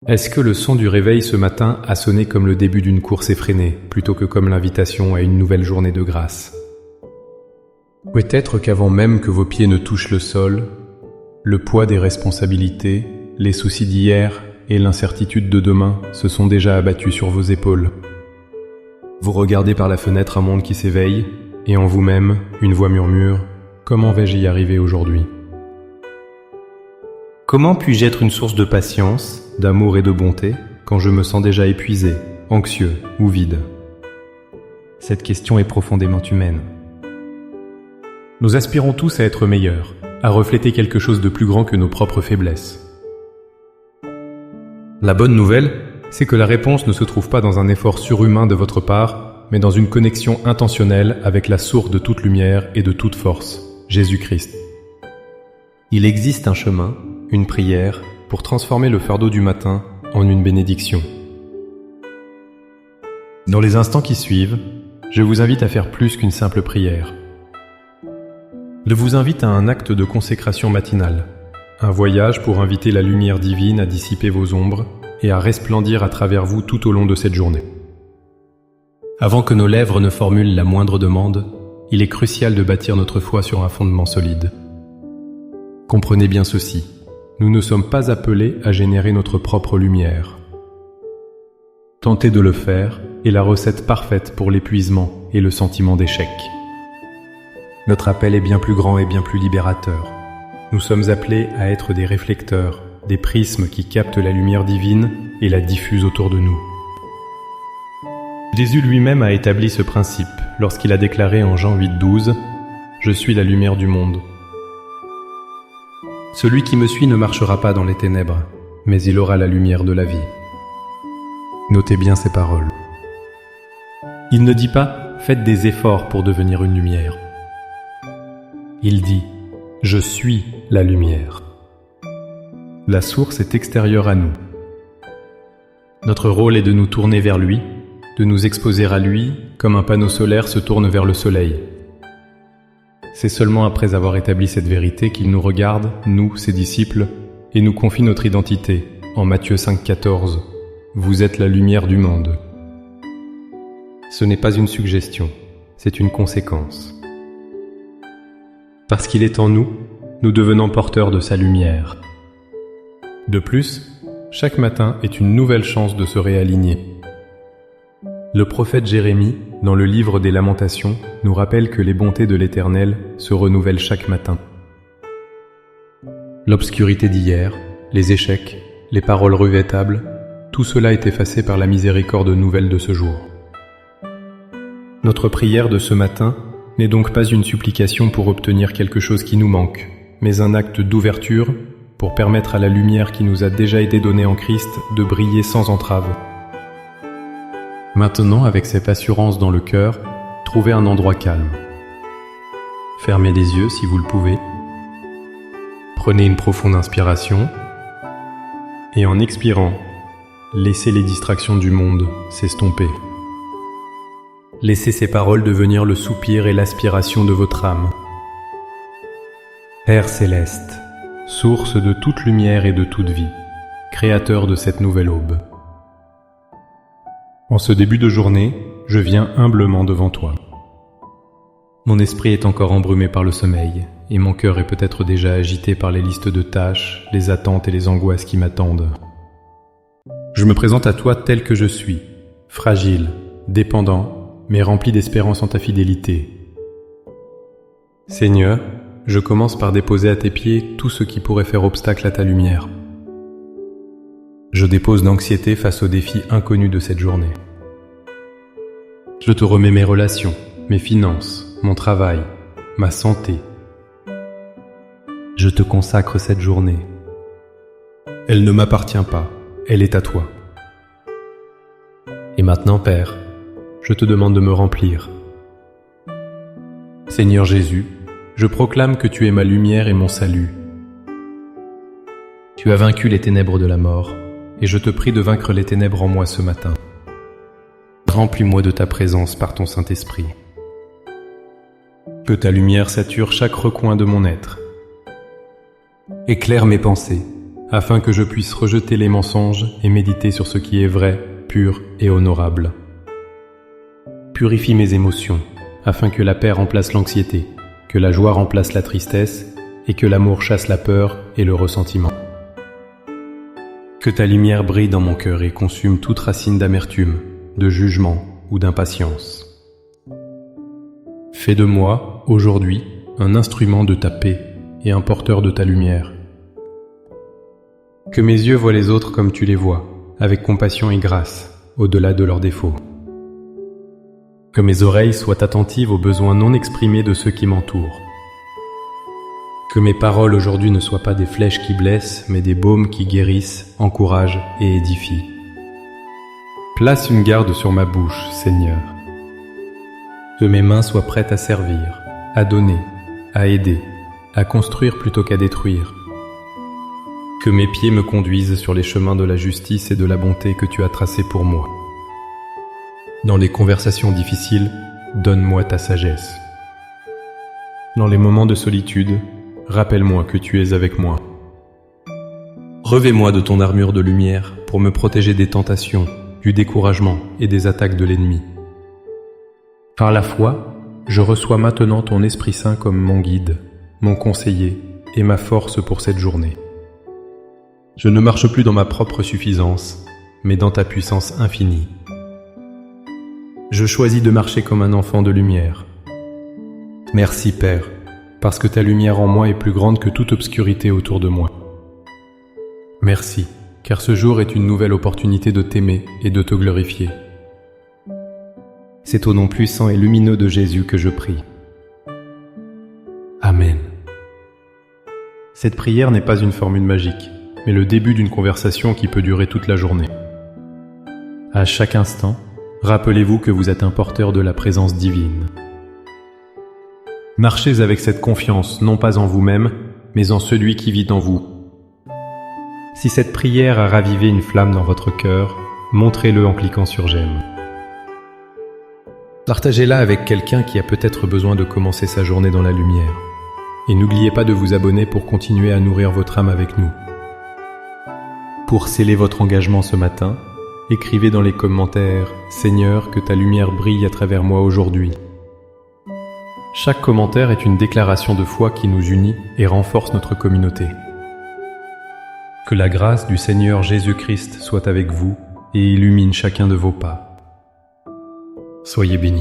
Est-ce que le son du réveil ce matin a sonné comme le début d'une course effrénée, plutôt que comme l'invitation à une nouvelle journée de grâce? Peut-être qu'avant même que vos pieds ne touchent le sol, le poids des responsabilités, les soucis d'hier et l'incertitude de demain se sont déjà abattus sur vos épaules. Vous regardez par la fenêtre un monde qui s'éveille, et en vous-même, une voix murmure « Comment vais-je y arriver aujourd'hui ?» Comment puis-je être une source de patience, d'amour et de bonté quand je me sens déjà épuisé, anxieux ou vide? Cette question est profondément humaine. Nous aspirons tous à être meilleurs, à refléter quelque chose de plus grand que nos propres faiblesses. La bonne nouvelle, c'est que la réponse ne se trouve pas dans un effort surhumain de votre part, mais dans une connexion intentionnelle avec la source de toute lumière et de toute force, Jésus-Christ. Il existe un chemin, une prière, pour transformer le fardeau du matin en une bénédiction. Dans les instants qui suivent, je vous invite à faire plus qu'une simple prière. Je vous invite à un acte de consécration matinale, un voyage pour inviter la lumière divine à dissiper vos ombres et à resplendir à travers vous tout au long de cette journée. Avant que nos lèvres ne formulent la moindre demande, il est crucial de bâtir notre foi sur un fondement solide. Comprenez bien ceci. Nous ne sommes pas appelés à générer notre propre lumière. Tenter de le faire est la recette parfaite pour l'épuisement et le sentiment d'échec. Notre appel est bien plus grand et bien plus libérateur. Nous sommes appelés à être des réflecteurs, des prismes qui captent la lumière divine et la diffusent autour de nous. Jésus lui-même a établi ce principe lorsqu'il a déclaré en Jean 8,12 « Je suis la lumière du monde ». Celui qui me suit ne marchera pas dans les ténèbres, mais il aura la lumière de la vie. Notez bien ces paroles. Il ne dit pas « faites des efforts pour devenir une lumière ». Il dit « je suis la lumière ». La source est extérieure à nous. Notre rôle est de nous tourner vers lui, de nous exposer à lui comme un panneau solaire se tourne vers le soleil. C'est seulement après avoir établi cette vérité qu'il nous regarde, nous, ses disciples, et nous confie notre identité, en Matthieu 5,14. Vous êtes la lumière du monde. Ce n'est pas une suggestion, c'est une conséquence. Parce qu'il est en nous, nous devenons porteurs de sa lumière. De plus, chaque matin est une nouvelle chance de se réaligner. Le prophète Jérémie, dans le livre des Lamentations, nous rappelle que les bontés de l'Éternel se renouvellent chaque matin. L'obscurité d'hier, les échecs, les paroles regrettables, tout cela est effacé par la miséricorde nouvelle de ce jour. Notre prière de ce matin n'est donc pas une supplication pour obtenir quelque chose qui nous manque, mais un acte d'ouverture pour permettre à la lumière qui nous a déjà été donnée en Christ de briller sans entrave. Maintenant, avec cette assurance dans le cœur, trouvez un endroit calme. Fermez les yeux si vous le pouvez. Prenez une profonde inspiration et en expirant, laissez les distractions du monde s'estomper. Laissez ces paroles devenir le soupir et l'aspiration de votre âme. Père céleste, source de toute lumière et de toute vie, créateur de cette nouvelle aube. En ce début de journée, je viens humblement devant toi. Mon esprit est encore embrumé par le sommeil, et mon cœur est peut-être déjà agité par les listes de tâches, les attentes et les angoisses qui m'attendent. Je me présente à toi tel que je suis, fragile, dépendant, mais rempli d'espérance en ta fidélité. Seigneur, je commence par déposer à tes pieds tout ce qui pourrait faire obstacle à ta lumière. Je dépose d'anxiété face aux défis inconnus de cette journée. Je te remets mes relations, mes finances, mon travail, ma santé. Je te consacre cette journée. Elle ne m'appartient pas, elle est à toi. Et maintenant, Père, je te demande de me remplir. Seigneur Jésus, je proclame que tu es ma lumière et mon salut. Tu as vaincu les ténèbres de la mort, et je te prie de vaincre les ténèbres en moi ce matin. Remplis-moi de ta présence par ton Saint-Esprit. Que ta lumière sature chaque recoin de mon être. Éclaire mes pensées, afin que je puisse rejeter les mensonges et méditer sur ce qui est vrai, pur et honorable. Purifie mes émotions, afin que la paix remplace l'anxiété, que la joie remplace la tristesse et que l'amour chasse la peur et le ressentiment. Que ta lumière brille dans mon cœur et consume toute racine d'amertume, de jugement ou d'impatience. Fais de moi, aujourd'hui, un instrument de ta paix et un porteur de ta lumière. Que mes yeux voient les autres comme tu les vois, avec compassion et grâce, au-delà de leurs défauts. Que mes oreilles soient attentives aux besoins non exprimés de ceux qui m'entourent. Que mes paroles aujourd'hui ne soient pas des flèches qui blessent, mais des baumes qui guérissent, encouragent et édifient. Place une garde sur ma bouche, Seigneur. Que mes mains soient prêtes à servir, à donner, à aider, à construire plutôt qu'à détruire. Que mes pieds me conduisent sur les chemins de la justice et de la bonté que tu as tracés pour moi. Dans les conversations difficiles, donne-moi ta sagesse. Dans les moments de solitude, rappelle-moi que tu es avec moi. Revêt-moi de ton armure de lumière pour me protéger des tentations, du découragement et des attaques de l'ennemi. Par la foi, je reçois maintenant ton Esprit Saint comme mon guide, mon conseiller et ma force pour cette journée. Je ne marche plus dans ma propre suffisance, mais dans ta puissance infinie. Je choisis de marcher comme un enfant de lumière. Merci Père, parce que ta lumière en moi est plus grande que toute obscurité autour de moi. Merci, car ce jour est une nouvelle opportunité de t'aimer et de te glorifier. C'est au nom puissant et lumineux de Jésus que je prie. Amen. Cette prière n'est pas une formule magique, mais le début d'une conversation qui peut durer toute la journée. À chaque instant, rappelez-vous que vous êtes un porteur de la présence divine. Marchez avec cette confiance, non pas en vous-même, mais en celui qui vit en vous. Si cette prière a ravivé une flamme dans votre cœur, montrez-le en cliquant sur j'aime. Partagez-la avec quelqu'un qui a peut-être besoin de commencer sa journée dans la lumière. Et n'oubliez pas de vous abonner pour continuer à nourrir votre âme avec nous. Pour sceller votre engagement ce matin, écrivez dans les commentaires « Seigneur, que ta lumière brille à travers moi aujourd'hui ». Chaque commentaire est une déclaration de foi qui nous unit et renforce notre communauté. Que la grâce du Seigneur Jésus-Christ soit avec vous et illumine chacun de vos pas. Soyez bénis.